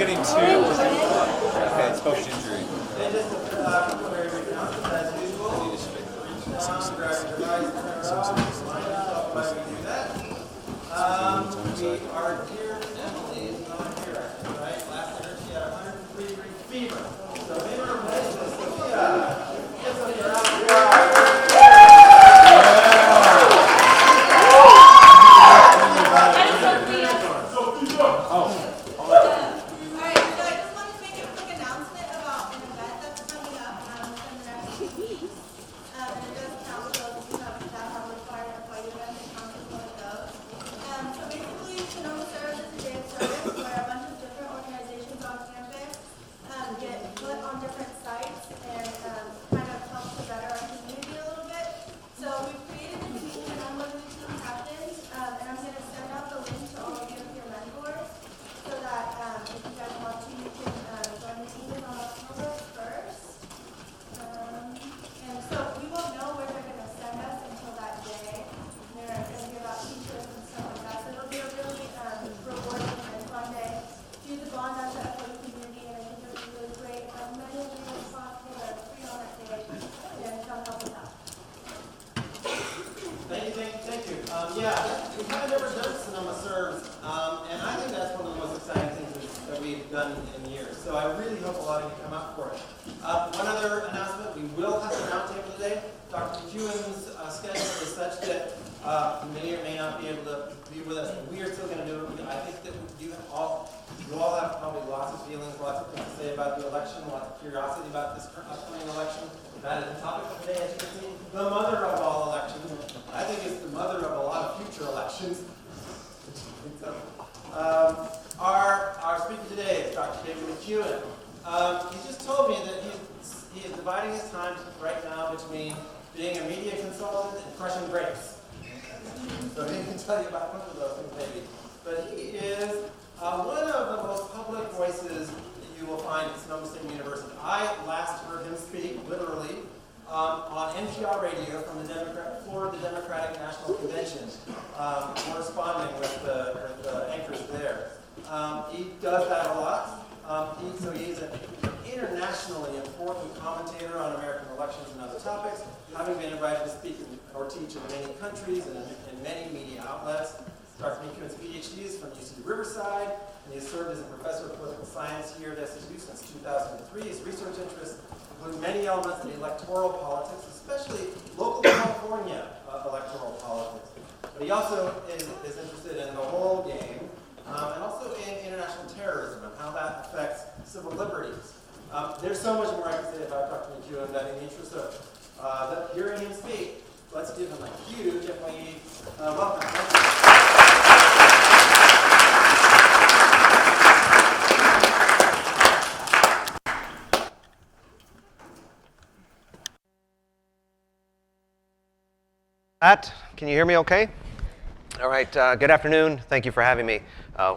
getting two. Okay, it's focus injury. We are dear Emily is not here, right? Last I heard she had 103 degree fever. So in her place is Sophia. Get Sophia out in years. So I really hope a lot of you come out for it. One other announcement, we will have a roundtable today. Dr. Mccuan's schedule is such that you may or may not be able to be with us. We are still going to do it. I think that you all have probably lots of feelings, lots of things to say about the election, lots of curiosity about this upcoming election. That is the topic of today, as you can see, the mother of all elections. I think it's the mother of a lot of future elections. Our speaker today is Dr. David Mccuan. He just told me that he is dividing his time right now between being a media consultant and crushing grapes. So he can tell you about both of those things maybe. But he is one of the most public voices that you will find at Sonoma State University. I last heard him speak, literally, on NPR radio from the Democratic National Convention, corresponding with the anchors there. He does that a lot. So he's an internationally important commentator on American elections and other topics, having been invited to speak or teach in many countries and in many media outlets. Dr. Mccuan's PhD is from UC Riverside, and he has served as a professor of political science here at SSU since 2003. His research interests include many elements of electoral politics, especially local California electoral politics. But he also is interested in the whole game, and also in international terrorism and how that affects civil liberties. There's so much more I can say about Dr. Mccuan that in the interest of hearing him speak, let's give him a huge welcome. Can you hear me okay? All right, good afternoon. Thank you for having me.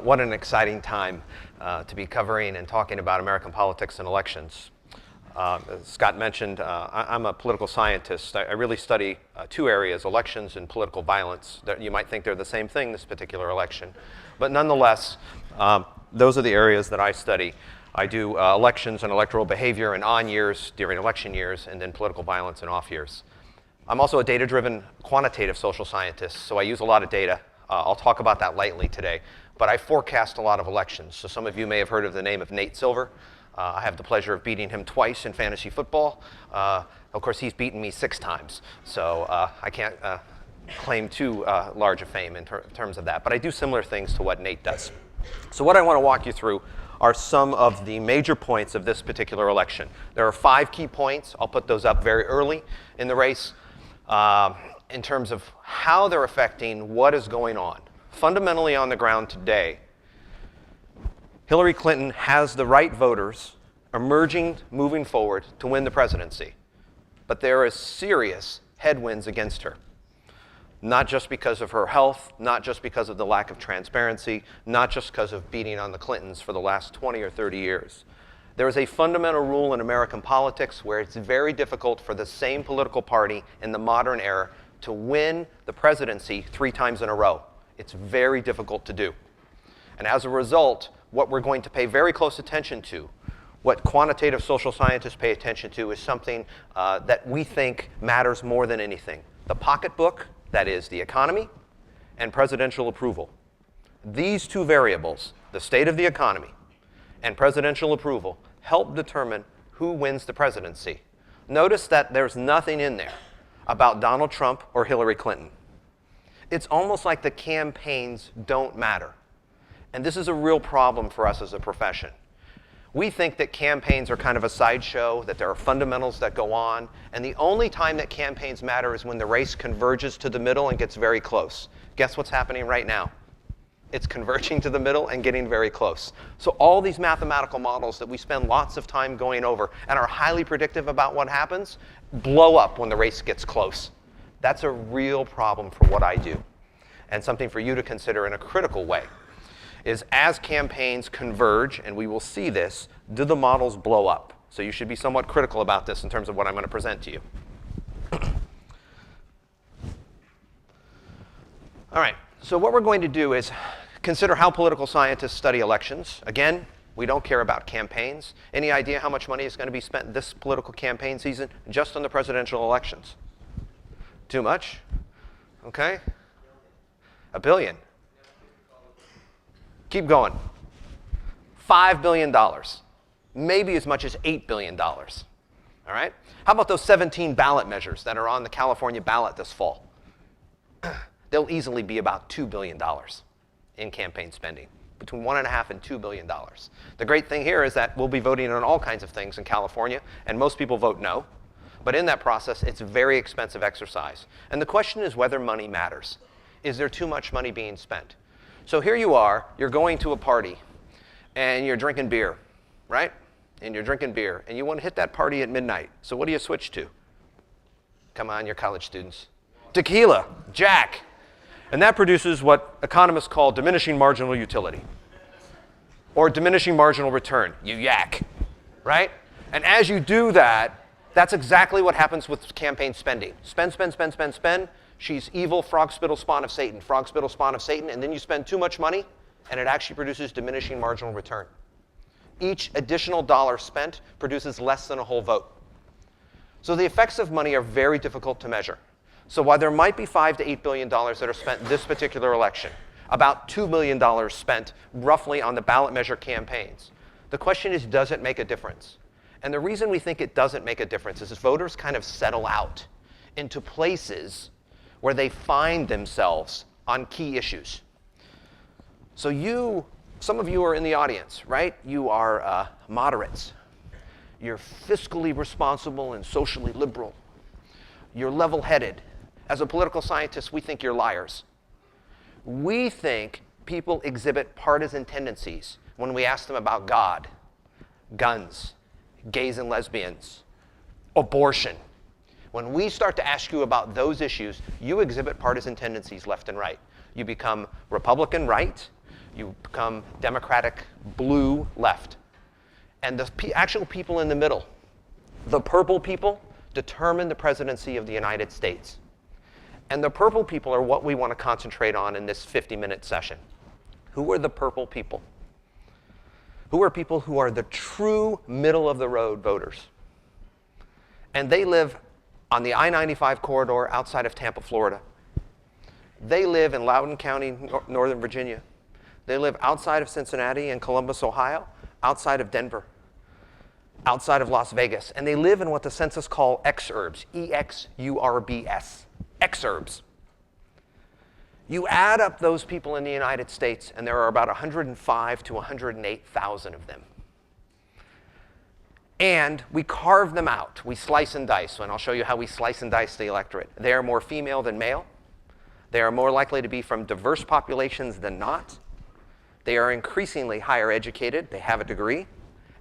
What an exciting time to be covering and talking about American politics and elections. As Scott mentioned, I'm a political scientist. I really study two areas, elections and political violence. You might think they're the same thing, this particular election. But nonetheless, those are the areas that I study. I do elections and electoral behavior in on years, during election years, and then political violence in off years. I'm also a data-driven quantitative social scientist, so I use a lot of data. I'll talk about that lightly today, but I forecast a lot of elections. So some of you may have heard of the name of Nate Silver. I have the pleasure of beating him twice in fantasy football. Of course, he's beaten me 6 times, so I can't claim too large a fame in terms of that, but I do similar things to what Nate does. So what I want to walk you through are some of the major points of this particular election. There are 5 key points. I'll put those up very early in the race. In terms of how they're affecting what is going on. Fundamentally on the ground today, Hillary Clinton has the right voters emerging, moving forward to win the presidency. But there is serious headwinds against her. Not just because of her health, not just because of the lack of transparency, not just because of beating on the Clintons for the last 20 or 30 years. There is a fundamental rule in American politics where it's very difficult for the same political party in the modern era to win the presidency 3 times in a row. It's very difficult to do. And as a result, what we're going to pay very close attention to, what quantitative social scientists pay attention to, is something that we think matters more than anything. The pocketbook, that is the economy, and presidential approval. These two variables, the state of the economy and presidential approval, help determine who wins the presidency. Notice that there's nothing in there about Donald Trump or Hillary Clinton. It's almost like the campaigns don't matter. And this is a real problem for us as a profession. We think that campaigns are kind of a sideshow, that there are fundamentals that go on, and the only time that campaigns matter is when the race converges to the middle and gets very close. Guess what's happening right now? It's converging to the middle and getting very close. So all these mathematical models that we spend lots of time going over and are highly predictive about what happens blow up when the race gets close. That's a real problem for what I do, and something for you to consider in a critical way. Is as campaigns converge, and we will see this, do the models blow up? So you should be somewhat critical about this in terms of what I'm going to present to you. All right, so what we're going to do is consider how political scientists study elections. Again, we don't care about campaigns. Any idea how much money is going to be spent this political campaign season just on the presidential elections? Too much? Okay. $1 billion. Keep going. $5 billion. Maybe as much as $8 billion. All right? How about those 17 ballot measures that are on the California ballot this fall? They'll easily be about $2 billion in campaign spending, between $1.5 and $2 billion. The great thing here is that we'll be voting on all kinds of things in California, and most people vote no. But in that process, it's a very expensive exercise. And the question is whether money matters. Is there too much money being spent? So here you are, you're going to a party, and you're drinking beer, right? And you're drinking beer, and you want to hit that party at midnight. So what do you switch to? Come on, you're college students. Tequila, Jack. And that produces what economists call diminishing marginal utility, or diminishing marginal return. You yak, right? And as you do that, that's exactly what happens with campaign spending. Spend, spend, spend, spend, spend. She's evil, frog spittle, spawn of Satan, frog spittle, spawn of Satan, and then you spend too much money, and it actually produces diminishing marginal return. Each additional dollar spent produces less than a whole vote. So the effects of money are very difficult to measure. So while there might be $5 to $8 billion that are spent this particular election, about $2 billion spent roughly on the ballot measure campaigns, the question is, does it make a difference? And the reason we think it doesn't make a difference is voters kind of settle out into places where they find themselves on key issues. So some of you are in the audience, right? You are moderates. You're fiscally responsible and socially liberal. You're level-headed. As a political scientist, we think you're liars. We think people exhibit partisan tendencies when we ask them about God, guns, gays and lesbians, abortion. When we start to ask you about those issues, you exhibit partisan tendencies left and right. You become Republican right, you become Democratic blue left. And the actual people in the middle, the purple people, determine the presidency of the United States. And the purple people are what we want to concentrate on in this 50-minute session. Who are the purple people? Who are people who are the true middle-of-the-road voters? And they live on the I-95 corridor outside of Tampa, Florida. They live in Loudoun County, Northern Virginia. They live outside of Cincinnati and Columbus, Ohio, outside of Denver, outside of Las Vegas. And they live in what the census call exurbs, E-X-U-R-B-S, exurbs. You add up those people in the United States, and there are about 105 to 108,000 of them. And we carve them out. We slice and dice, and I'll show you how we slice and dice the electorate. They are more female than male. They are more likely to be from diverse populations than not. They are increasingly higher educated. They have a degree.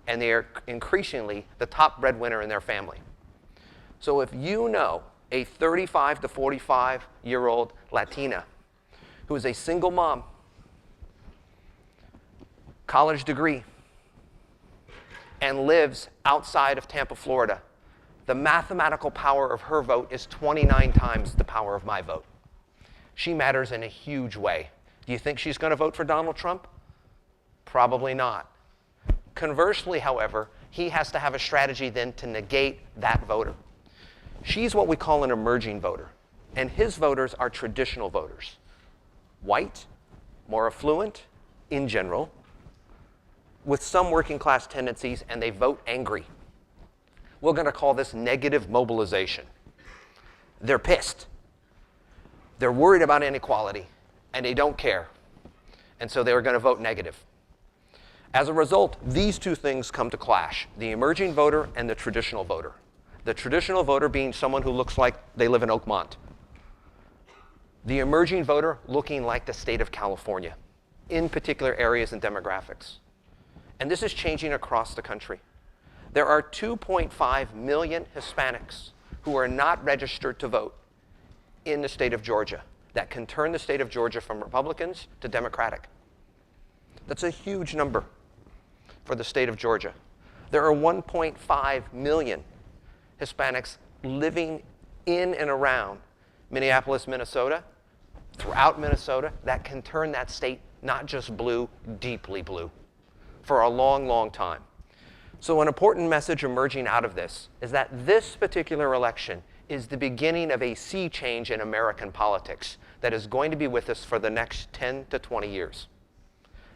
And they are increasingly the top breadwinner in their family. So if you know a 35 to 45-year-old Latina who is a single mom, college degree, and lives outside of Tampa, Florida, the mathematical power of her vote is 29 times the power of my vote. She matters in a huge way. Do you think she's going to vote for Donald Trump? Probably not. Conversely, however, he has to have a strategy then to negate that voter. She's what we call an emerging voter, and his voters are traditional voters. White, more affluent in general, with some working class tendencies, and they vote angry. We're going to call this negative mobilization. They're pissed. They're worried about inequality, and they don't care. And so they're going to vote negative. As a result, these two things come to clash, the emerging voter and the traditional voter. The traditional voter being someone who looks like they live in Oakmont. The emerging voter looking like the state of California, in particular areas and demographics. And this is changing across the country. There are 2.5 million Hispanics who are not registered to vote in the state of Georgia that can turn the state of Georgia from Republicans to Democratic. That's a huge number for the state of Georgia. There are 1.5 million Hispanics living in and around Minneapolis, Minnesota, throughout Minnesota, that can turn that state not just blue, deeply blue, for a long, long time. So an important message emerging out of this is that this particular election is the beginning of a sea change in American politics that is going to be with us for the next 10 to 20 years.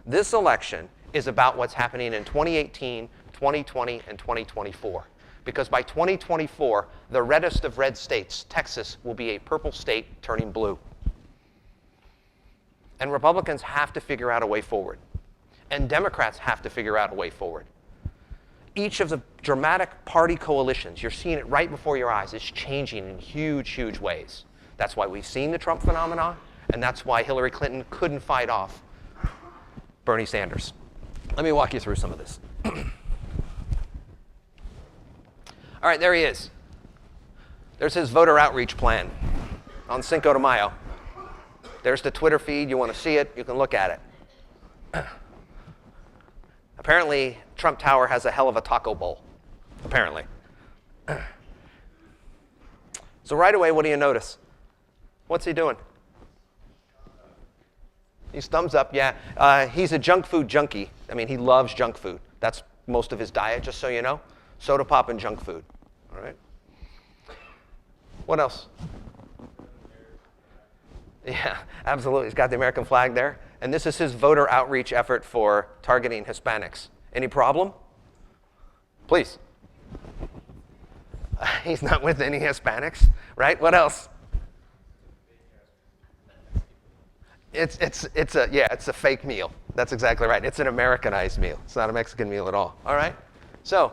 This election is about what's happening in 2018, 2020, and 2024. Because by 2024, the reddest of red states, Texas, will be a purple state turning blue. And Republicans have to figure out a way forward. And Democrats have to figure out a way forward. Each of the dramatic party coalitions, you're seeing it right before your eyes, is changing in huge, huge ways. That's why we've seen the Trump phenomenon, and that's why Hillary Clinton couldn't fight off Bernie Sanders. Let me walk you through some of this. All right, there he is. There's his voter outreach plan on Cinco de Mayo. There's the Twitter feed. You want to see it, you can look at it. Apparently, Trump Tower has a hell of a taco bowl, apparently. So right away, what do you notice? What's he doing? He's thumbs up, yeah. He's a junk food junkie. I mean, he loves junk food. That's most of his diet, just so you know. Soda pop and junk food, all right? What else? Yeah, absolutely. He's got the American flag there. And this is his voter outreach effort for targeting Hispanics. Any problem? Please. He's not with any Hispanics, right? What else? It's a fake meal. That's exactly right. It's an Americanized meal. It's not a Mexican meal at all. All right? So,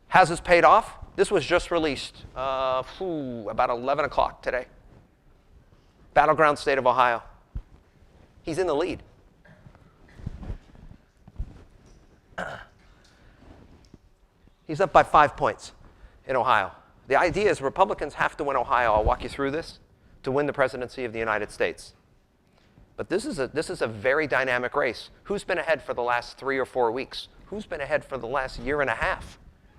has this paid off? This was just released about 11 o'clock today. Battleground state of Ohio. He's in the lead. He's up by 5 points in Ohio. The idea is Republicans have to win Ohio. I'll walk you through this to win the presidency of the United States. But this is a very dynamic race. Who's been ahead for the last 3 or 4 weeks? Who's been ahead for the last year and a half?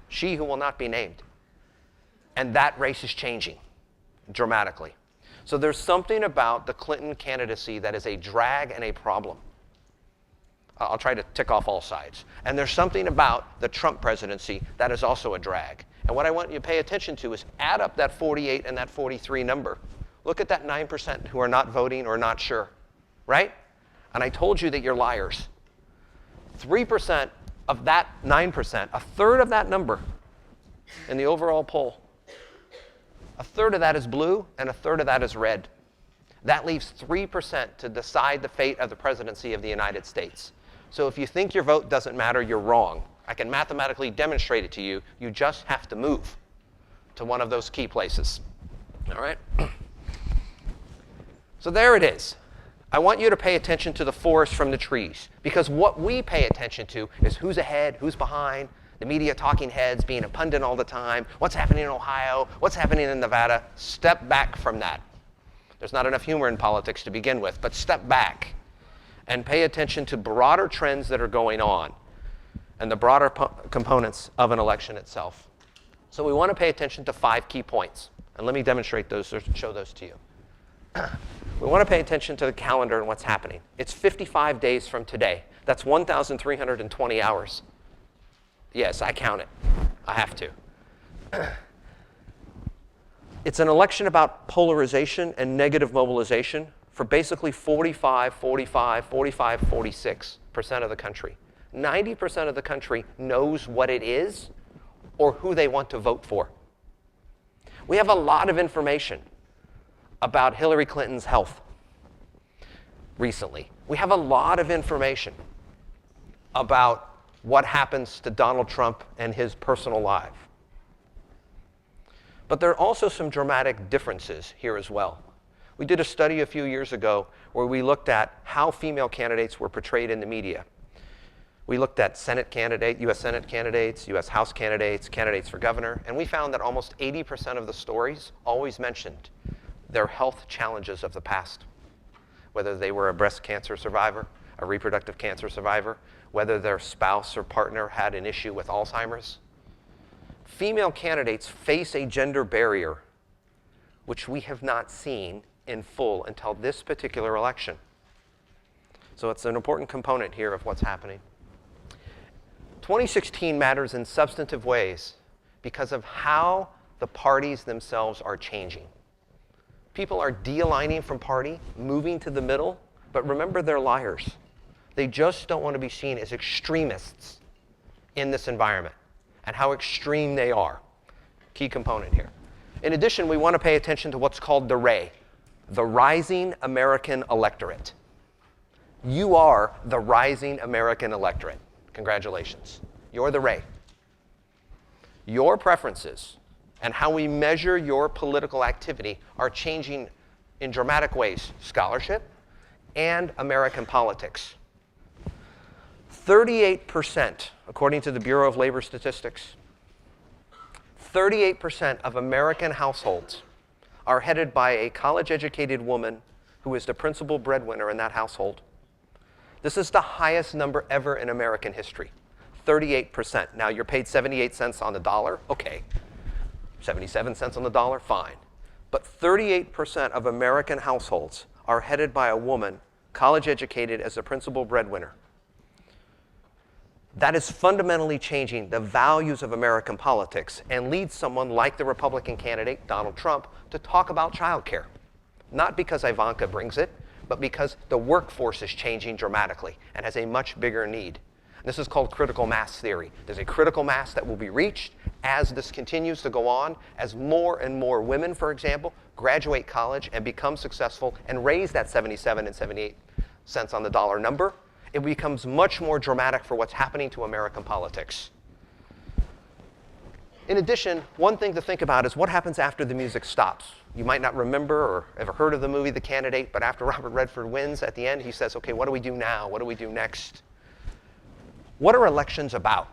She who will not be named. And that race is changing dramatically. So there's something about the Clinton candidacy that is a drag and a problem. I'll try to tick off all sides. And there's something about the Trump presidency that is also a drag. And what I want you to pay attention to is add up that 48 and that 43 number. Look at that 9% who are not voting or not sure, right? And I told you that you're liars. 3% of that 9%, a third of that number in the overall poll, a third of that is blue and a third of that is red. That leaves 3% to decide the fate of the presidency of the United States. So if you think your vote doesn't matter, you're wrong. I can mathematically demonstrate it to you. You just have to move to one of those key places. All right? So there it is. I want you to pay attention to the forest from the trees, because what we pay attention to is who's ahead, who's behind, the media talking heads being a pundit all the time, what's happening in Ohio, what's happening in Nevada. Step back from that. There's not enough humor in politics to begin with, but step back and pay attention to broader trends that are going on and the broader components of an election itself. So we want to pay attention to 5 key points. And let me demonstrate those or show those to you. We want to pay attention to the calendar and what's happening. It's 55 days from today. That's 1,320 hours. Yes, I count it. I have to. It's an election about polarization and negative mobilization for basically 46% of the country. 90% of the country knows what it is or who they want to vote for. We have a lot of information about Hillary Clinton's health recently. We have a lot of information about what happens to Donald Trump and his personal life. But there are also some dramatic differences here as well. We did a study a few years ago where we looked at how female candidates were portrayed in the media. We looked at Senate candidate, U.S. Senate candidates, U.S. House candidates, candidates for governor, and we found that almost 80% of the stories always mentioned their health challenges of the past, whether they were a breast cancer survivor, a reproductive cancer survivor, whether their spouse or partner had an issue with Alzheimer's. Female candidates face a gender barrier which we have not seen in full until this particular election. So it's an important component here of what's happening. 2016 matters in substantive ways because of how the parties themselves are changing. People are de-aligning from party, moving to the middle, but remember, they're liars. They just don't want to be seen as extremists in this environment and how extreme they are. Key component here. In addition, we want to pay attention to what's called the RAE, the Rising American Electorate. You are the Rising American Electorate. Congratulations. You're the RAE. Your preferences and how we measure your political activity are changing in dramatic ways. Scholarship and American politics. 38%, according to the Bureau of Labor Statistics, 38% of American households are headed by a college-educated woman who is the principal breadwinner in that household. This is the highest number ever in American history, 38%. Now, you're paid 78 cents on the dollar, okay. 77 cents on the dollar, fine. But 38% of American households are headed by a woman, college-educated, as the principal breadwinner. That is fundamentally changing the values of American politics and leads someone like the Republican candidate, Donald Trump, to talk about childcare. Not because Ivanka brings it, but because the workforce is changing dramatically and has a much bigger need. This is called critical mass theory. There's a critical mass that will be reached as this continues to go on, as more and more women, for example, graduate college and become successful and raise that 77 and 78 cents on the dollar number. It becomes much more dramatic for what's happening to American politics. In addition, one thing to think about is what happens after the music stops. You might not remember or ever heard of the movie The Candidate, but after Robert Redford wins, at the end, he says, okay, what do we do now? What do we do next? What are elections about?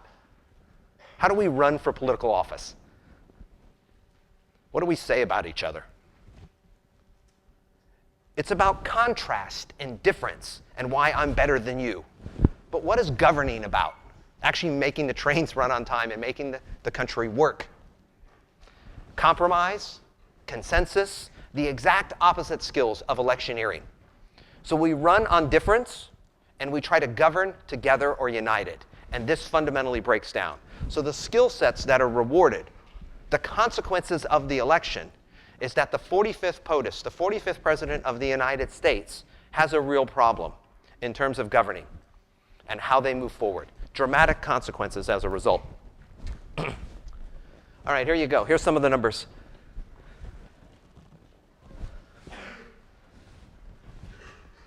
How do we run for political office? What do we say about each other? It's about contrast and difference and why I'm better than you. But what is governing about? Actually making the trains run on time and making the country work. Compromise, consensus, the exact opposite skills of electioneering. So we run on difference and we try to govern together or united. And this fundamentally breaks down. So the skill sets that are rewarded, the consequences of the election, is that the 45th POTUS, the 45th President of the United States, has a real problem in terms of governing and how they move forward. Dramatic consequences as a result. All right, here you go. Here's some of the numbers.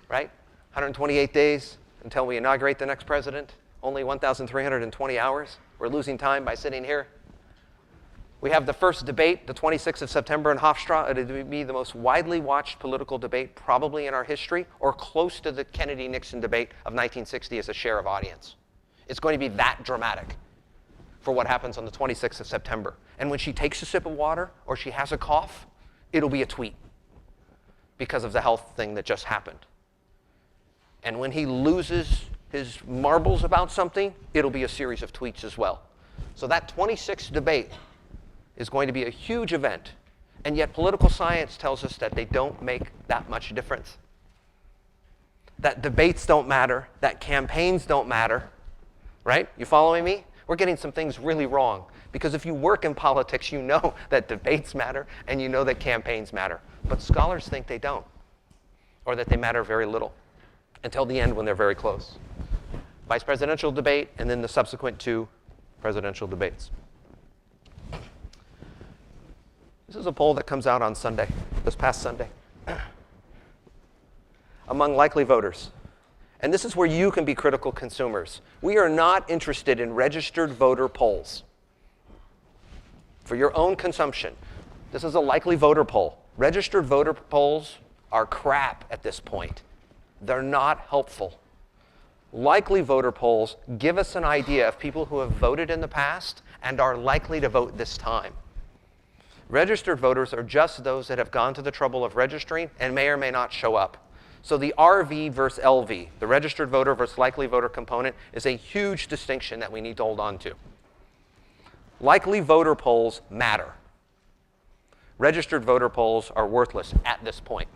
Right? 128 days until we inaugurate the next president. Only 1,320 hours. We're losing time by sitting here. We have the first debate, the 26th of September in Hofstra. It will be the most widely watched political debate probably in our history, or close to the Kennedy-Nixon debate of 1960 as a share of audience. It's going to be that dramatic for what happens on the 26th of September. And when she takes a sip of water or she has a cough, it'll be a tweet because of the health thing that just happened. And when he loses his marbles about something, it'll be a series of tweets as well. So that 26th debate is going to be a huge event. And yet political science tells us that they don't make that much difference. that debates don't matter, that campaigns don't matter, right? You following me? We're getting some things really wrong. Because if you work in politics, you know that debates matter and you know that campaigns matter. But scholars think they don't, or that they matter very little until the end when they're very close. Vice presidential debate and then the subsequent 2 presidential debates. This is a poll that comes out on Sunday, this past Sunday, among likely voters. And this is where you can be critical consumers. We are not interested in registered voter polls for your own consumption. This is a likely voter poll. Registered voter polls are crap at this point. They're not helpful. Likely voter polls give us an idea of people who have voted in the past and are likely to vote this time. Registered voters are just those that have gone to the trouble of registering and may or may not show up. So the RV versus LV, the registered voter versus likely voter component, is a huge distinction that we need to hold on to. Likely voter polls matter. Registered voter polls are worthless at this point.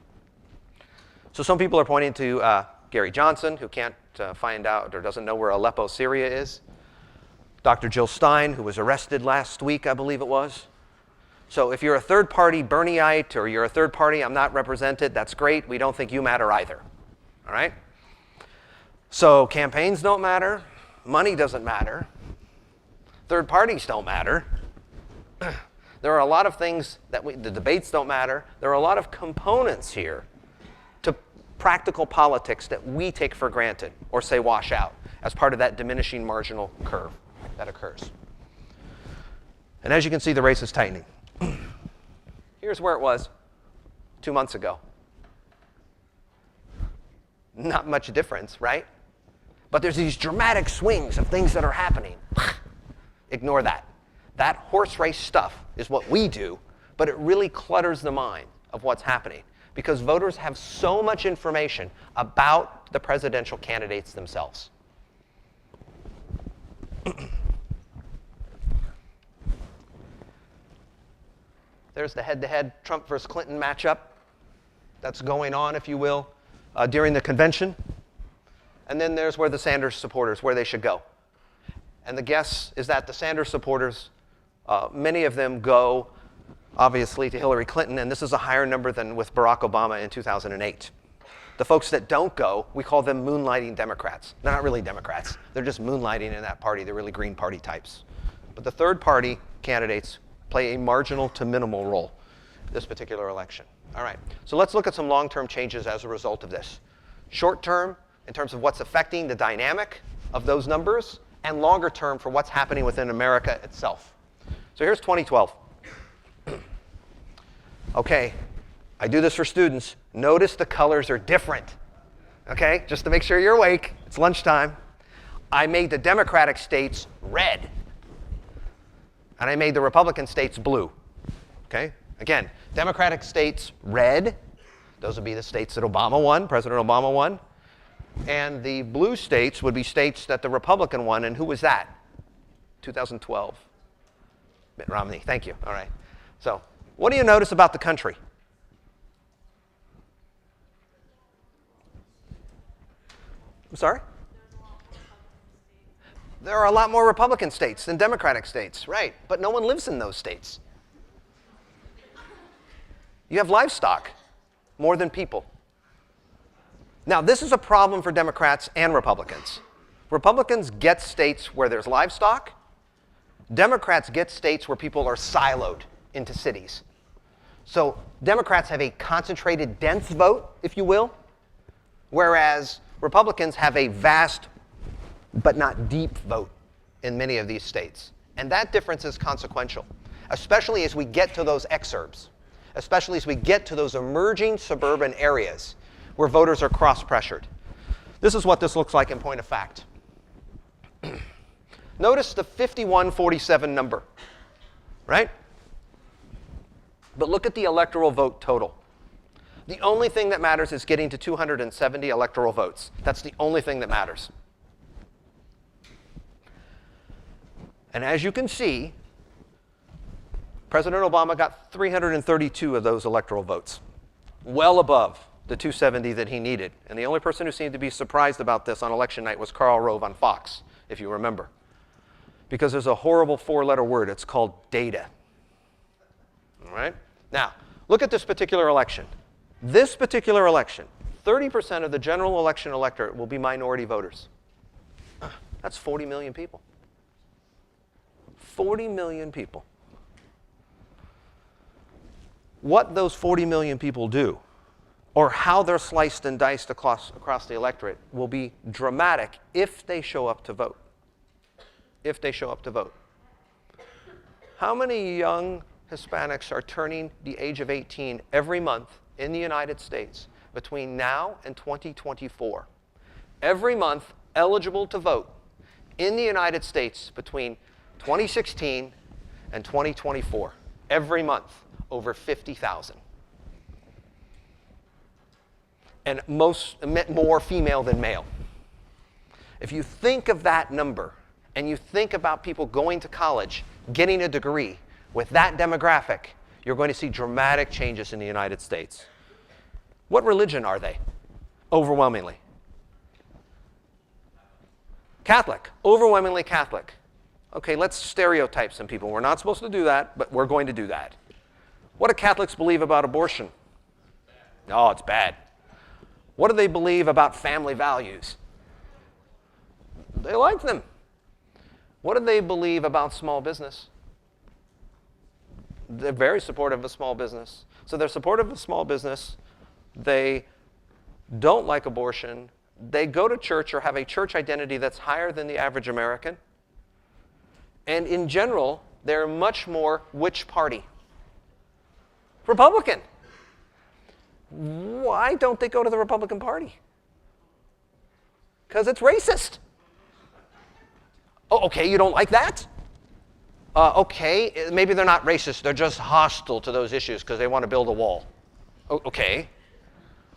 So some people are pointing to Gary Johnson, who can't find out or doesn't know where Aleppo, Syria is. Dr. Jill Stein, who was arrested last week, I believe it was. So if you're a third-party Bernieite or you're a third-party I'm not represented, that's great. We don't think you matter either. All right? So campaigns don't matter. Money doesn't matter. Third parties don't matter. There are a lot of things that the debates don't matter. There are a lot of components here to practical politics that we take for granted or say wash out as part of that diminishing marginal curve that occurs. And as you can see, the race is tightening. Here's where it was 2 months ago. Not much difference, right? But there's these dramatic swings of things that are happening. Ignore that. That horse race stuff is what we do, but it really clutters the mind of what's happening because voters have so much information about the presidential candidates themselves. There's the head-to-head Trump versus Clinton matchup that's going on, if you will, during the convention. And then there's where the Sanders supporters, where they should go. And the guess is that the Sanders supporters, many of them go, obviously, to Hillary Clinton, and this is a higher number than with Barack Obama in 2008. The folks that don't go, we call them moonlighting Democrats. They're not really Democrats. They're just moonlighting in that party. They're really Green Party types. But the third-party candidates play a marginal to minimal role in this particular election. All right, so let's look at some long-term changes as a result of this. Short-term, in terms of what's affecting the dynamic of those numbers, and longer-term for what's happening within America itself. So here's 2012. Okay, I do this for students. Notice the colors are different. Okay, just to make sure you're awake. It's lunchtime. I made the Democratic states red. And I made the Republican states blue. Okay? Again, Democratic states red. Those would be the states that Obama won, President Obama won. And the blue states would be states that the Republican won. And who was that? 2012. Mitt Romney. Thank you. All right. So what do you notice about the country? I'm sorry? There are a lot more Republican states than Democratic states, right? But no one lives in those states. You have livestock more than people. Now, this is a problem for Democrats and Republicans. Republicans get states where there's livestock. Democrats get states where people are siloed into cities. So Democrats have a concentrated, dense vote, if you will, whereas Republicans have a vast but not deep vote in many of these states. And that difference is consequential, especially as we get to those exurbs, especially as we get to those emerging suburban areas where voters are cross-pressured. This is what this looks like in point of fact. Notice the 51-47 number, right? But look at the electoral vote total. The only thing that matters is getting to 270 electoral votes. That's the only thing that matters. And as you can see, President Obama got 332 of those electoral votes, well above the 270 that he needed. And the only person who seemed to be surprised about this on election night was Karl Rove on Fox, if you remember. Because there's a horrible four-letter word. It's called data. All right? Now, look at this particular election. This particular election, 30% of the general election electorate will be minority voters. That's 40 million people. 40 million people. What those 40 million people do, or how they're sliced and diced across the electorate, will be dramatic if they show up to vote. If they show up to vote. How many young Hispanics are turning the age of 18 every month in the United States between now and 2024? Every month eligible to vote in the United States between 2016 and 2024. Every month, over 50,000. And more female than male. If you think of that number, and you think about people going to college, getting a degree with that demographic, you're going to see dramatic changes in the United States. What religion are they? Overwhelmingly. Catholic. Overwhelmingly Catholic. Okay, let's stereotype some people. We're not supposed to do that, but we're going to do that. What do Catholics believe about abortion? Oh, it's bad. What do they believe about family values? They like them. What do they believe about small business? They're very supportive of small business. So they're supportive of small business. They don't like abortion. They go to church or have a church identity that's higher than the average American. And in general, they're much more which party? Republican. Why don't they go to the Republican Party? Because it's racist. Oh, okay, you don't like that? Okay, maybe they're not racist. They're just hostile to those issues because they want to build a wall. Okay.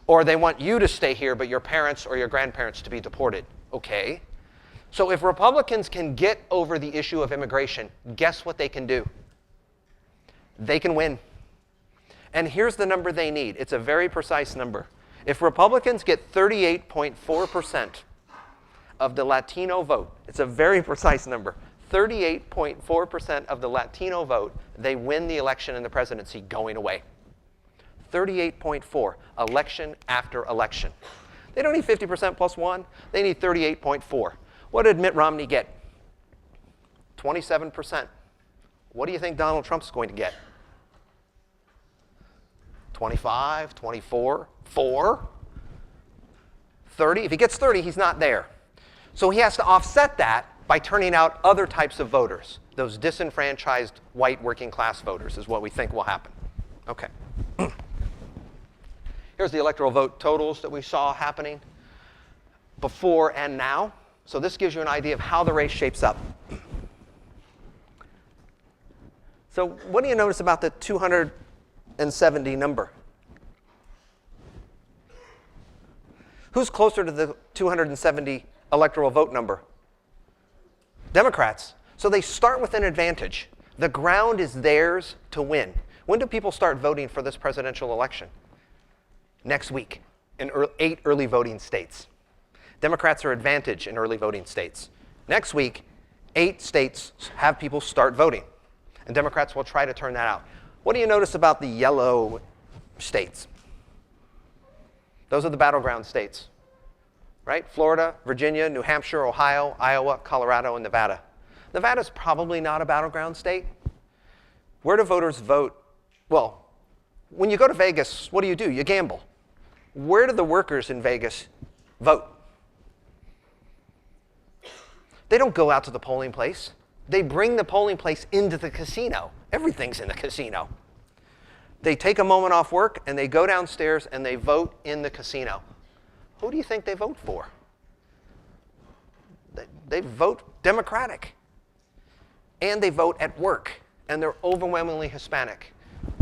Or they want you to stay here, but your parents or your grandparents to be deported. Okay. So if Republicans can get over the issue of immigration, guess what they can do? They can win. And here's the number they need. It's a very precise number. If Republicans get 38.4% of the Latino vote, it's a very precise number, 38.4% of the Latino vote, they win the election and the presidency going away. 38.4, election after election. They don't need 50% plus one. They need 38.4. What did Mitt Romney get? 27%. What do you think Donald Trump's going to get? 25, 24, 4, 30. If he gets 30, he's not there. So he has to offset that by turning out other types of voters. Those disenfranchised white working class voters is what we think will happen. Okay. Here's the electoral vote totals that we saw happening before and now. So this gives you an idea of how the race shapes up. So what do you notice about the 270 number? Who's closer to the 270 electoral vote number? Democrats. So they start with an advantage. The ground is theirs to win. When do people start voting for this presidential election? Next week in 8 early voting states. Democrats are advantaged in early voting states. Next week, 8 states have people start voting. And Democrats will try to turn that out. What do you notice about the yellow states? Those are the battleground states, right? Florida, Virginia, New Hampshire, Ohio, Iowa, Colorado, and Nevada. Nevada's probably not a battleground state. Where do voters vote? Well, when you go to Vegas, what do? You gamble. Where do the workers in Vegas vote? They don't go out to the polling place. They bring the polling place into the casino. Everything's in the casino. They take a moment off work and they go downstairs and they vote in the casino. Who do you think they vote for? They vote Democratic. And they vote at work. And they're overwhelmingly Hispanic.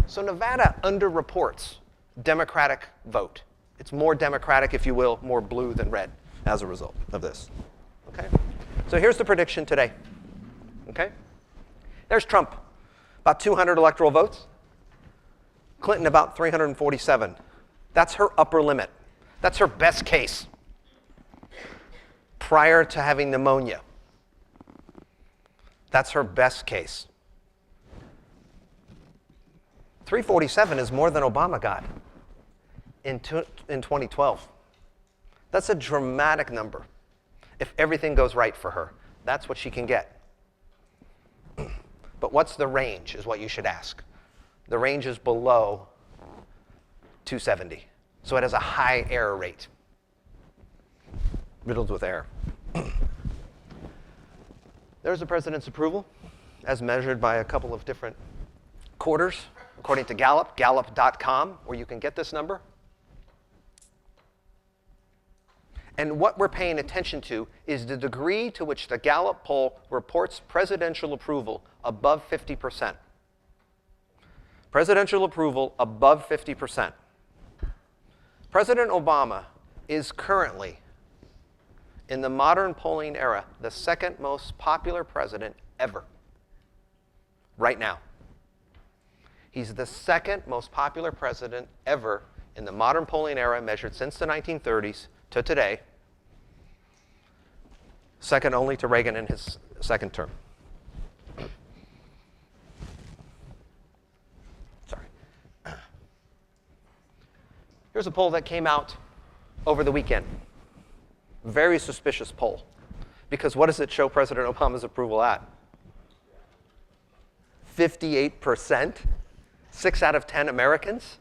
So Nevada underreports Democratic vote. It's more Democratic, if you will, more blue than red as a result of this. Okay? So here's the prediction today. Okay? There's Trump, about 200 electoral votes. Clinton, about 347. That's her upper limit. That's her best case prior to having pneumonia. That's her best case. 347 is more than Obama got in 2012. That's a dramatic number. If everything goes right for her, that's what she can get. But what's the range is what you should ask. The range is below 270. So it has a high error rate. Riddled with error. There's the president's approval, as measured by a couple of different quarters, according to Gallup, gallup.com, where you can get this number. And what we're paying attention to is the degree to which the Gallup poll reports presidential approval above 50%. Presidential approval above 50%. President Obama is currently, in the modern polling era, the second most popular president ever. Right now. He's the second most popular president ever in the modern polling era, measured since the 1930s to today. Second only to Reagan in his second term. Sorry. Here's a poll that came out over the weekend. Very suspicious poll. Because what does it show President Obama's approval at? 58%? 6 out of 10 Americans?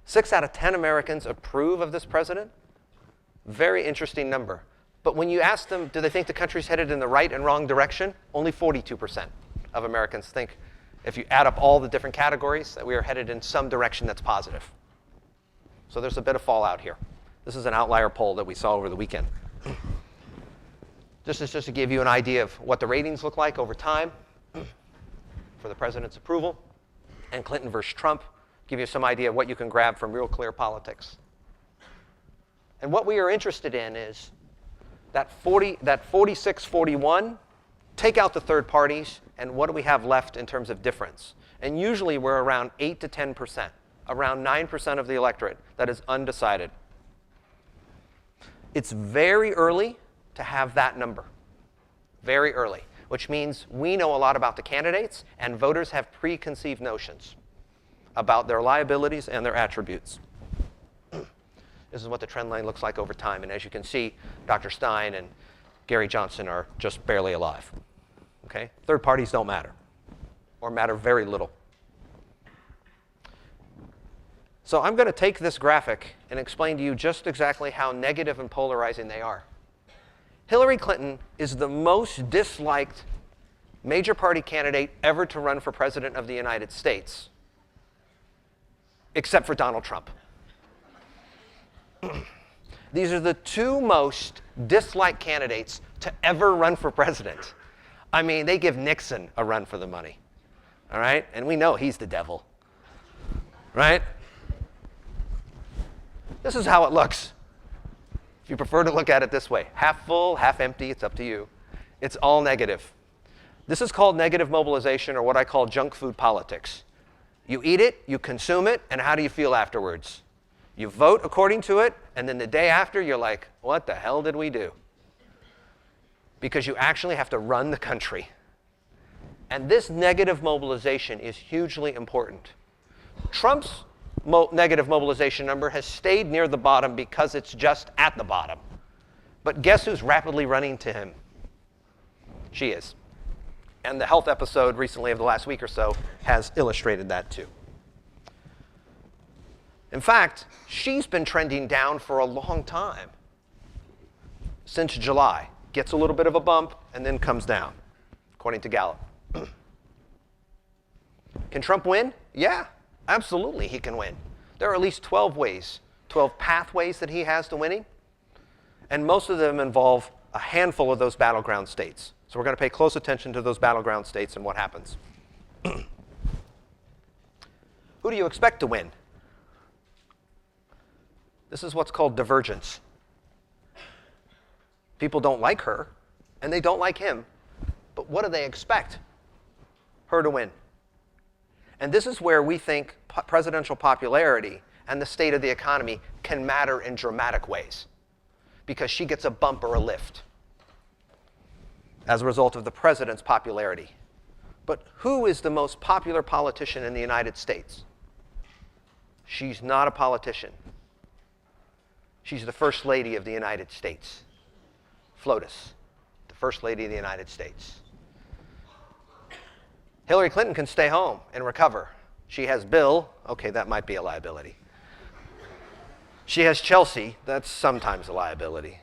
6 out of 10 Americans approve of this president? Very interesting number. But when you ask them, do they think the country's headed in the right and wrong direction? Only 42% of Americans think, if you add up all the different categories, that we are headed in some direction that's positive. So there's a bit of fallout here. This is an outlier poll that we saw over the weekend. This is just to give you an idea of what the ratings look like over time for the president's approval. And Clinton versus Trump, give you some idea of what you can grab from Real Clear Politics. And what we are interested in is that 46-41, take out the third parties, and what do we have left in terms of difference? And usually we're around 8 to 10%, around 9% of the electorate that is undecided. It's very early to have that number, very early, which means we know a lot about the candidates, and voters have preconceived notions about their liabilities and their attributes. This is what the trend line looks like over time. And as you can see, Dr. Stein and Gary Johnson are just barely alive. Okay? Third parties don't matter, or matter very little. So I'm going to take this graphic and explain to you just exactly how negative and polarizing they are. Hillary Clinton is the most disliked major party candidate ever to run for president of the United States, except for Donald Trump. These are the two most disliked candidates to ever run for president. I mean, they give Nixon a run for the money, all right? And we know he's the devil, right? This is how it looks. If you prefer to look at it this way, half full, half empty, it's up to you. It's all negative. This is called negative mobilization, or what I call junk food politics. You eat it, you consume it, and how do you feel afterwards? You vote according to it, and then the day after, you're like, what the hell did we do? Because you actually have to run the country. And this negative mobilization is hugely important. Trump's negative mobilization number has stayed near the bottom because it's just at the bottom. But guess who's rapidly running to him? She is. And the health episode recently of the last week or so has illustrated that too. In fact, she's been trending down for a long time. Since July. Gets a little bit of a bump and then comes down, according to Gallup. Can Trump win? Yeah, absolutely he can win. There are at least 12 ways, 12 pathways that he has to winning. And most of them involve a handful of those battleground states. So we're going to pay close attention to those battleground states and what happens. Who do you expect to win? This is what's called divergence. People don't like her, and they don't like him. But what do they expect? Her to win. And this is where we think presidential popularity and the state of the economy can matter in dramatic ways because she gets a bump or a lift as a result of the president's popularity. But who is the most popular politician in the United States? She's not a politician. She's the First Lady of the United States. FLOTUS, the First Lady of the United States. Hillary Clinton can stay home and recover. She has Bill. Okay, that might be a liability. She has Chelsea. That's sometimes a liability.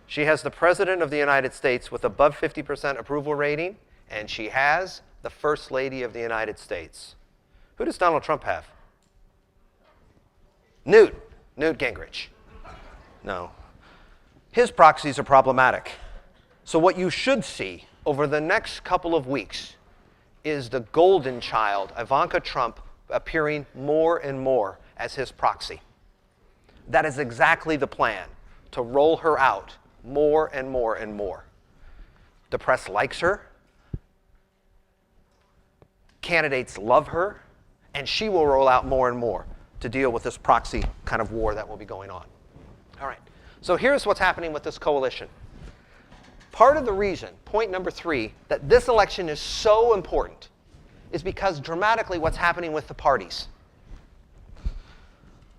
She has the President of the United States with above 50% approval rating, and she has the First Lady of the United States. Who does Donald Trump have? Newt Gingrich. No. His proxies are problematic. So what you should see over the next couple of weeks is the golden child, Ivanka Trump, appearing more and more as his proxy. That is exactly the plan, to roll her out more and more and more. The press likes her. Candidates love her. And she will roll out more and more to deal with this proxy kind of war that will be going on. All right. So here's what's happening with this coalition. Part of the reason, point number 3, that this election is so important is because dramatically what's happening with the parties.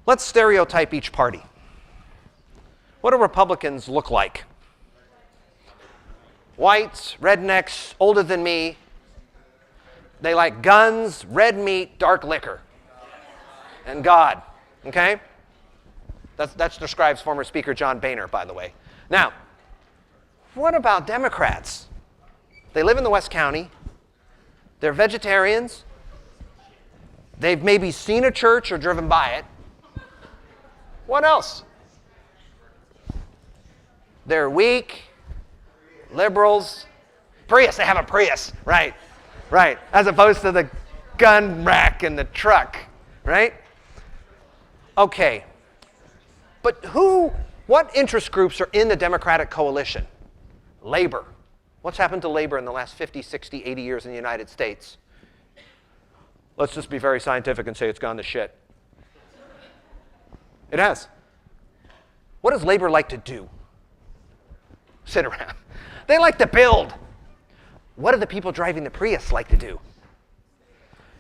Let's stereotype each party. What do Republicans look like? Whites, rednecks, older than me. They like guns, red meat, dark liquor, and God. Okay? That describes former Speaker John Boehner, by the way. Now, what about Democrats? They live in the West County. They're vegetarians. They've maybe seen a church or driven by it. What else? They're weak, liberals. Prius, they have a Prius, right, as opposed to the gun rack in the truck, right? Okay, but what interest groups are in the Democratic coalition? Labor. What's happened to labor in the last 50, 60, 80 years in the United States? Let's just be very scientific and say it's gone to shit. It has. What does labor like to do? Sit around. They like to build. What do the people driving the Prius like to do?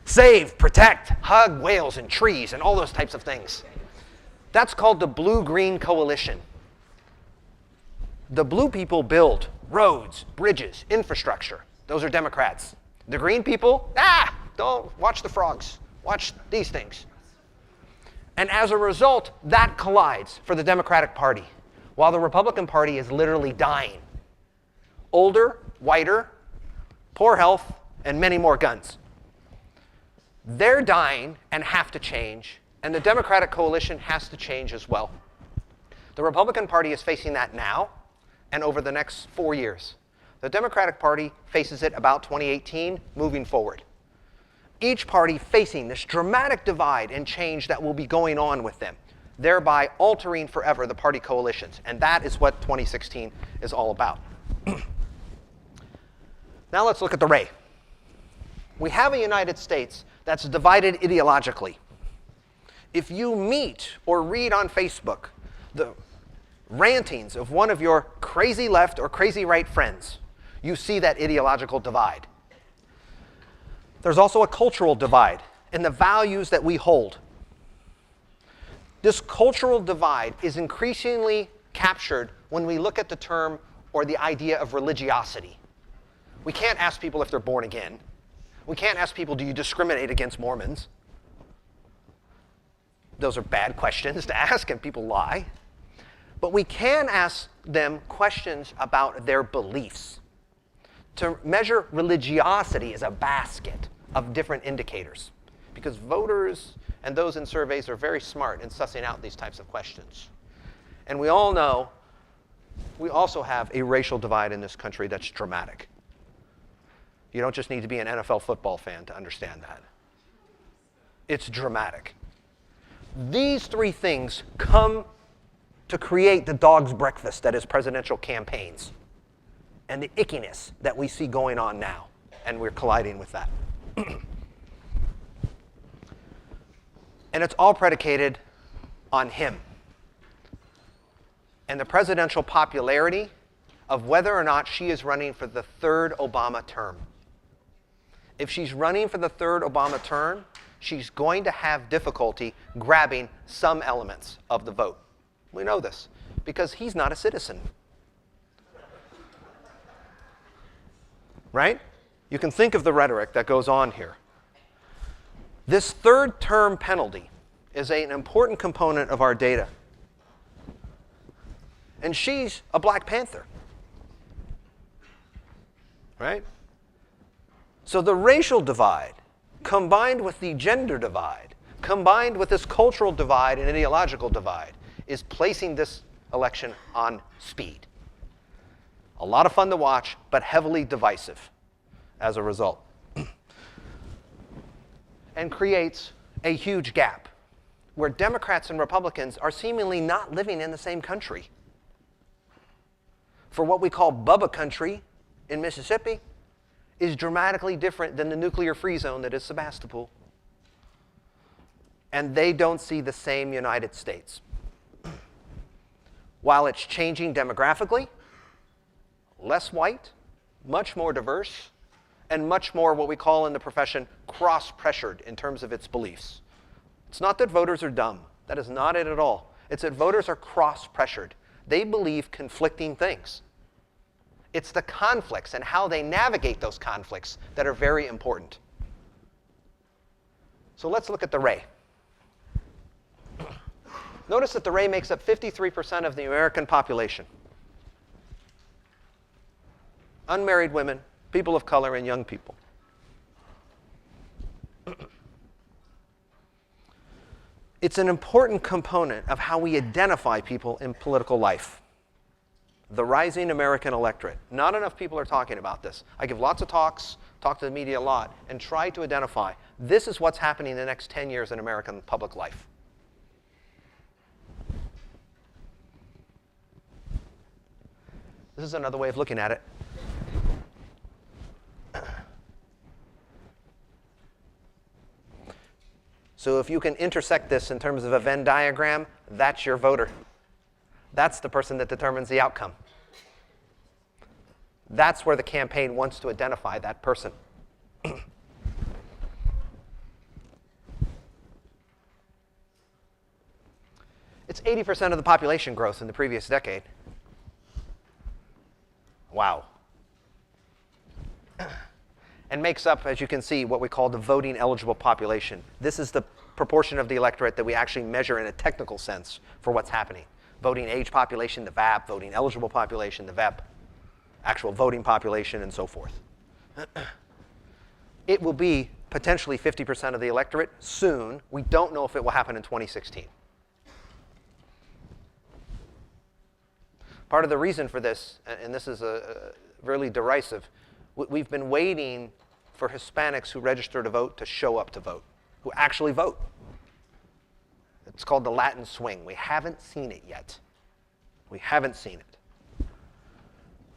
Save, protect, hug whales and trees and all those types of things. That's called the blue-green coalition. The blue people build roads, bridges, infrastructure. Those are Democrats. The green people, don't watch the frogs. Watch these things. And as a result, that collides for the Democratic Party, while the Republican Party is literally dying. Older, whiter, poor health, and many more guns. They're dying and have to change, and the Democratic coalition has to change as well. The Republican Party is facing that now and over the next 4 years. The Democratic Party faces it about 2018, moving forward. Each party facing this dramatic divide and change that will be going on with them, thereby altering forever the party coalitions. And that is what 2016 is all about. Now let's look at the Ray. We have a United States that's divided ideologically. If you meet or read on Facebook the rantings of one of your crazy left or crazy right friends, you see that ideological divide. There's also a cultural divide in the values that we hold. This cultural divide is increasingly captured when we look at the term or the idea of religiosity. We can't ask people if they're born again. We can't ask people, do you discriminate against Mormons? Those are bad questions to ask, and people lie. But we can ask them questions about their beliefs. To measure religiosity is a basket of different indicators, because voters and those in surveys are very smart in sussing out these types of questions. And we all know we also have a racial divide in this country that's dramatic. You don't just need to be an NFL football fan to understand that. It's dramatic. These three things come to create the dog's breakfast that is presidential campaigns and the ickiness that we see going on now, and we're colliding with that. And it's all predicated on him and the presidential popularity of whether or not she is running for the third Obama term. If she's running for the third Obama term, she's going to have difficulty grabbing some elements of the vote. We know this because he's not a citizen. Right? You can think of the rhetoric that goes on here. This third term penalty is an important component of our data. And she's a Black Panther. Right? So the racial divide, combined with the gender divide, combined with this cultural divide and ideological divide, is placing this election on speed. A lot of fun to watch, but heavily divisive as a result. And creates a huge gap where Democrats and Republicans are seemingly not living in the same country. For what we call Bubba country in Mississippi is dramatically different than the nuclear-free zone that is Sebastopol. And they don't see the same United States. While it's changing demographically, less white, much more diverse, and much more what we call in the profession cross-pressured in terms of its beliefs. It's not that voters are dumb. That is not it at all. It's that voters are cross-pressured. They believe conflicting things. It's the conflicts and how they navigate those conflicts that are very important. So let's look at the Ray. Notice that the Ray makes up 53% of the American population. Unmarried women, people of color, and young people. It's an important component of how we identify people in political life. The rising American electorate. Not enough people are talking about this. I give lots of talks, talk to the media a lot, and try to identify this is what's happening in the next 10 years in American public life. This is another way of looking at it. So if you can intersect this in terms of a Venn diagram, that's your voter. That's the person that determines the outcome. That's where the campaign wants to identify that person. It's 80% of the population growth in the previous decade. Wow. And makes up, as you can see, what we call the voting eligible population. This is the proportion of the electorate that we actually measure in a technical sense for what's happening. Voting age population, the VAP, voting eligible population, the VEP, actual voting population, and so forth. It will be potentially 50% of the electorate soon. We don't know if it will happen in 2016. Part of the reason for this, and this is really derisive, we've been waiting for Hispanics who register to vote to show up to vote, who actually vote. It's called the Latin swing. We haven't seen it yet. We haven't seen it.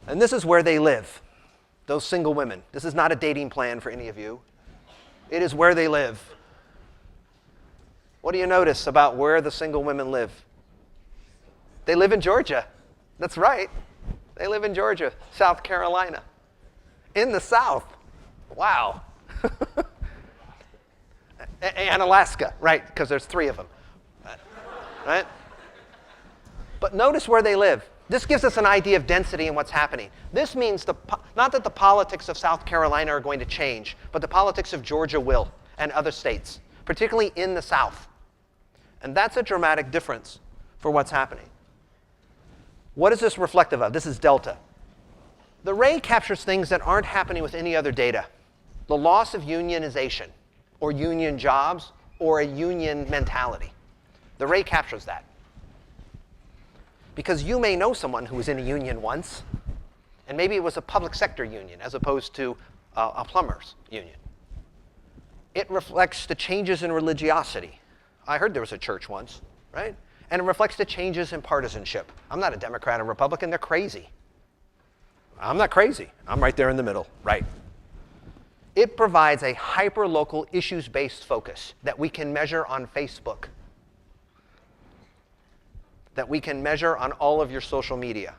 And this is where they live, those single women. This is not a dating plan for any of you. It is where they live. What do you notice about where the single women live? They live in Georgia. That's right. They live in Georgia, South Carolina. In the South. Wow. And Alaska, right, because there's 3 of them. Right? But notice where they live. This gives us an idea of density and what's happening. This means not that the politics of South Carolina are going to change, but the politics of Georgia will, and other states, particularly in the South. And that's a dramatic difference for what's happening. What is this reflective of? This is delta. The Ray captures things that aren't happening with any other data. The loss of unionization, or union jobs, or a union mentality. The Ray captures that. Because you may know someone who was in a union once, and maybe it was a public sector union as opposed to a plumber's union. It reflects the changes in religiosity. I heard there was a church once, right? And it reflects the changes in partisanship. I'm not a Democrat or Republican, they're crazy. I'm not crazy. I'm right there in the middle, right? It provides a hyper-local, issues-based focus that we can measure on Facebook, that we can measure on all of your social media.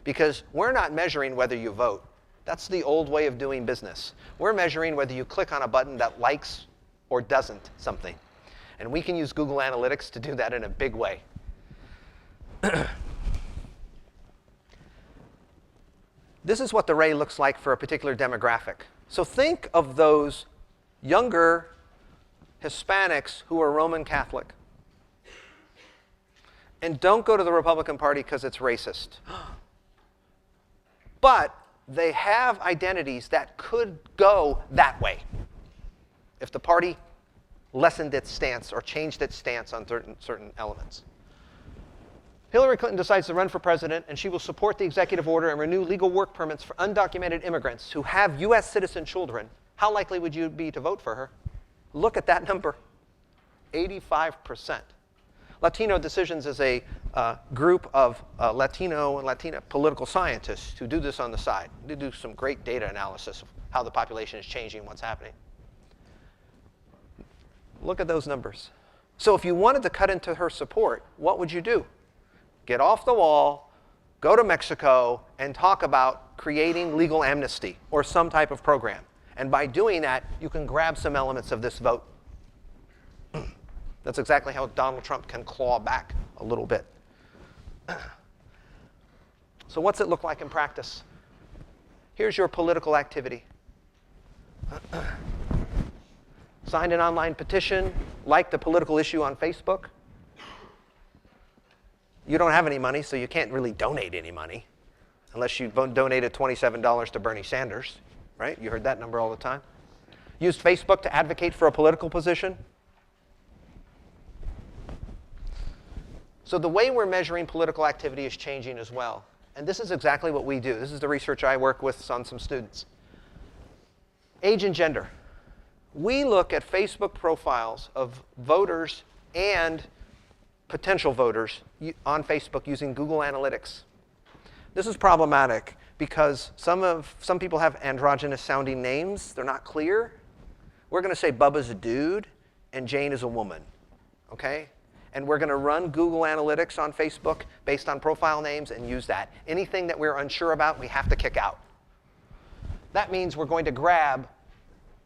Because we're not measuring whether you vote. That's the old way of doing business. We're measuring whether you click on a button that likes or doesn't something. And we can use Google Analytics to do that in a big way. This is what the array looks like for a particular demographic. So think of those younger Hispanics who are Roman Catholic. And don't go to the Republican Party because it's racist. But they have identities that could go that way if the party lessened its stance or changed its stance on certain elements. Hillary Clinton decides to run for president, and she will support the executive order and renew legal work permits for undocumented immigrants who have US citizen children. How likely would you be to vote for her? Look at that number, 85%. Latino Decisions is a group of Latino and Latina political scientists who do this on the side. They do some great data analysis of how the population is changing and what's happening. Look at those numbers. So if you wanted to cut into her support, what would you do? Get off the wall, go to Mexico, and talk about creating legal amnesty or some type of program. And by doing that, you can grab some elements of this vote. That's exactly how Donald Trump can claw back a little bit. So what's it look like in practice? Here's your political activity. Signed an online petition, liked the political issue on Facebook. You don't have any money, so you can't really donate any money unless you donated $27 to Bernie Sanders, right? You heard that number all the time. Used Facebook to advocate for a political position. So the way we're measuring political activity is changing as well. And this is exactly what we do. This is the research I work with on some students. Age and gender. We look at Facebook profiles of voters and potential voters on Facebook using Google Analytics. This is problematic because some people have androgynous sounding names. They're not clear. We're going to say Bubba's a dude and Jane is a woman, okay? And we're going to run Google Analytics on Facebook based on profile names and use that. Anything that we're unsure about, we have to kick out. That means we're going to grab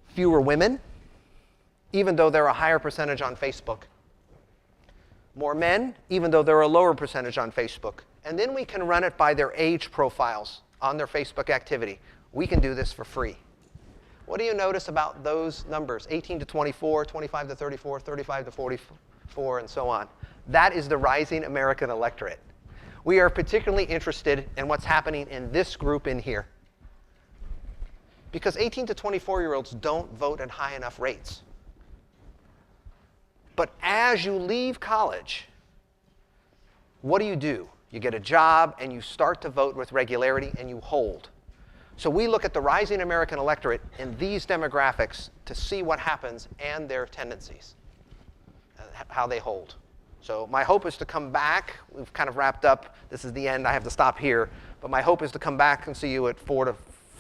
fewer women, even though they're a higher percentage on Facebook. More men, even though they're a lower percentage on Facebook. And then we can run it by their age profiles on their Facebook activity. We can do this for free. What do you notice about those numbers? 18 to 24, 25 to 34, 35 to 44, and so on. That is the rising American electorate. We are particularly interested in what's happening in this group in here. Because 18 to 24-year-olds don't vote at high enough rates. But as you leave college, what do? You get a job, and you start to vote with regularity, and you hold. So we look at the rising American electorate in these demographics to see what happens and their tendencies, how they hold. So my hope is to come back. We've kind of wrapped up. This is the end. I have to stop here. But my hope is to come back and see you at 4 to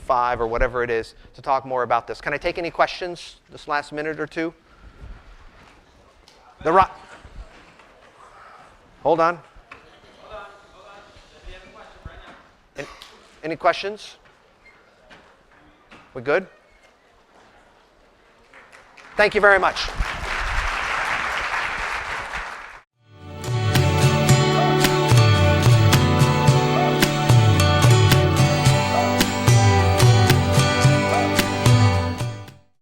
5 or whatever it is to talk more about this. Can I take any questions this last minute or two? Hold on. Any questions? We good? Thank you very much.